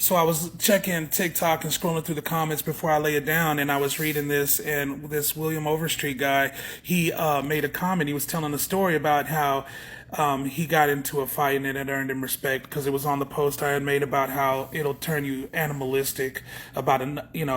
So I was checking TikTok and scrolling through the comments before I lay it down, and I was reading this, and this William Overstreet guy, he made a comment. He was telling a story about how he got into a fight and it earned him respect because it was on the post I had made about how it'll turn you animalistic about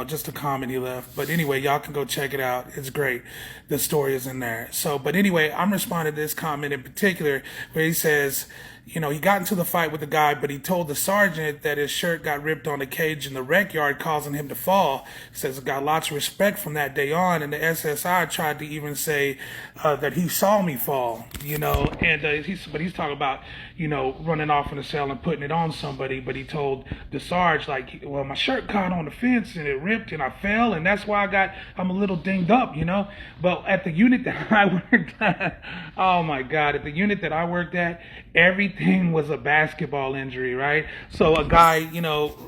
just a comment he left. But anyway, y'all can go check it out. It's great. The story is in there. So, but anyway, I'm responding to this comment in particular where he says, he got into the fight with the guy, but he told the sergeant that his shirt got ripped on the cage in the rec yard, causing him to fall. He says he got lots of respect from that day on, and the SSI tried to even say that he saw me fall, but he's talking about, running off in the cell and putting it on somebody, but he told the sarge, like, well, my shirt caught on the fence and it ripped and I fell, and that's why I'm a little dinged up, But at the unit that I worked at, oh my God, at the unit that I worked at, everything was a basketball injury, right? So a guy,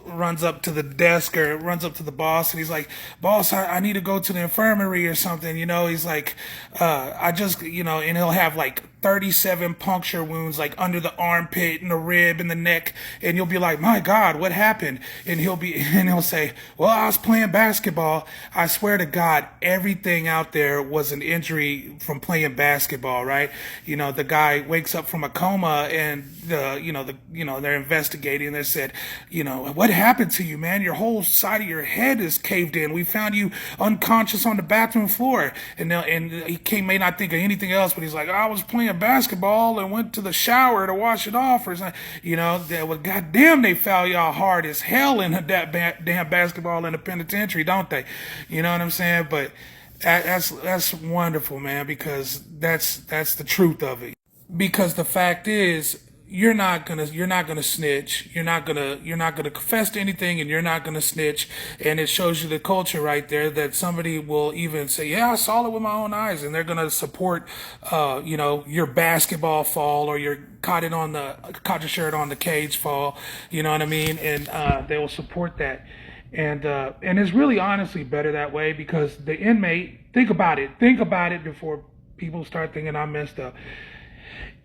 runs up to the desk or runs up to the boss and he's like, boss, I need to go to the infirmary or something, he's like, and he'll have like 37 puncture wounds like under the armpit and the rib and the neck, and you'll be like, my God, what happened? And he'll say, well, I was playing basketball. I swear to God, everything out there was an injury from playing basketball, right? The guy wakes up from a coma and they're investigating. They said, what happened to you, man? Your whole side of your head is caved in. We found you unconscious on the bathroom floor. And he may not think of anything else, but he's like, I was playing basketball and went to the shower to wash it off or something. Well, goddamn, they foul y'all hard as hell in that damn basketball in the penitentiary, don't they? You know what I'm saying? But that's wonderful, man, because that's the truth of it. Because the fact is, you're not gonna snitch. You're not gonna confess to anything, and you're not gonna snitch. And it shows you the culture right there that somebody will even say, "Yeah, I saw it with my own eyes," and they're gonna support, your basketball fall or your caught your shirt on the cage fall. You know what I mean? And they will support that. And it's really honestly better that way because the inmate, think about it before people start thinking I messed up.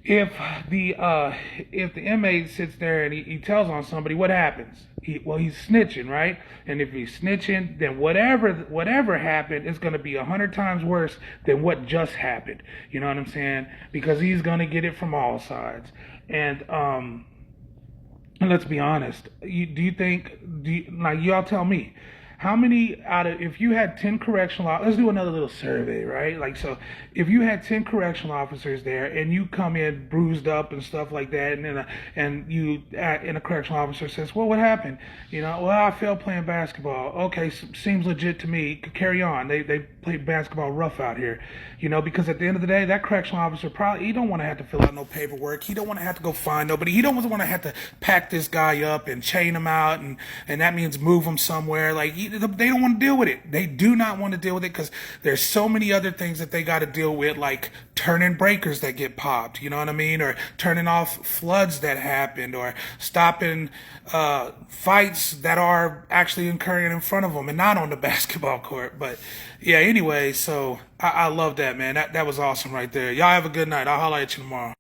If the inmate sits there and he tells on somebody, what happens? He's snitching, right? And if he's snitching, then whatever happened is going to be 100 times worse than what just happened. You know what I'm saying? Because he's going to get it from all sides. And let's be honest. Y'all tell me. How many if you had 10 correctional, let's do another little survey, right? Like, so if you had 10 correctional officers there and you come in bruised up and stuff like that, and a correctional officer says, well, what happened? Well, I failed playing basketball. Okay, seems legit to me. Carry on. They play basketball rough out here, because at the end of the day, that correctional officer he don't want to have to fill out no paperwork. He don't want to have to go find nobody. He don't want to have to pack this guy up and chain him out, and that means move him somewhere. Like, they don't want to deal with it. They do not want to deal with it because there's so many other things that they got to deal with, like turning breakers that get popped, you know what I mean? Or turning off floods that happened, or stopping fights that are actually occurring in front of them and not on the basketball court. But yeah, anyway, so I love that, man. That was awesome right there. Y'all have a good night. I'll holler at you tomorrow.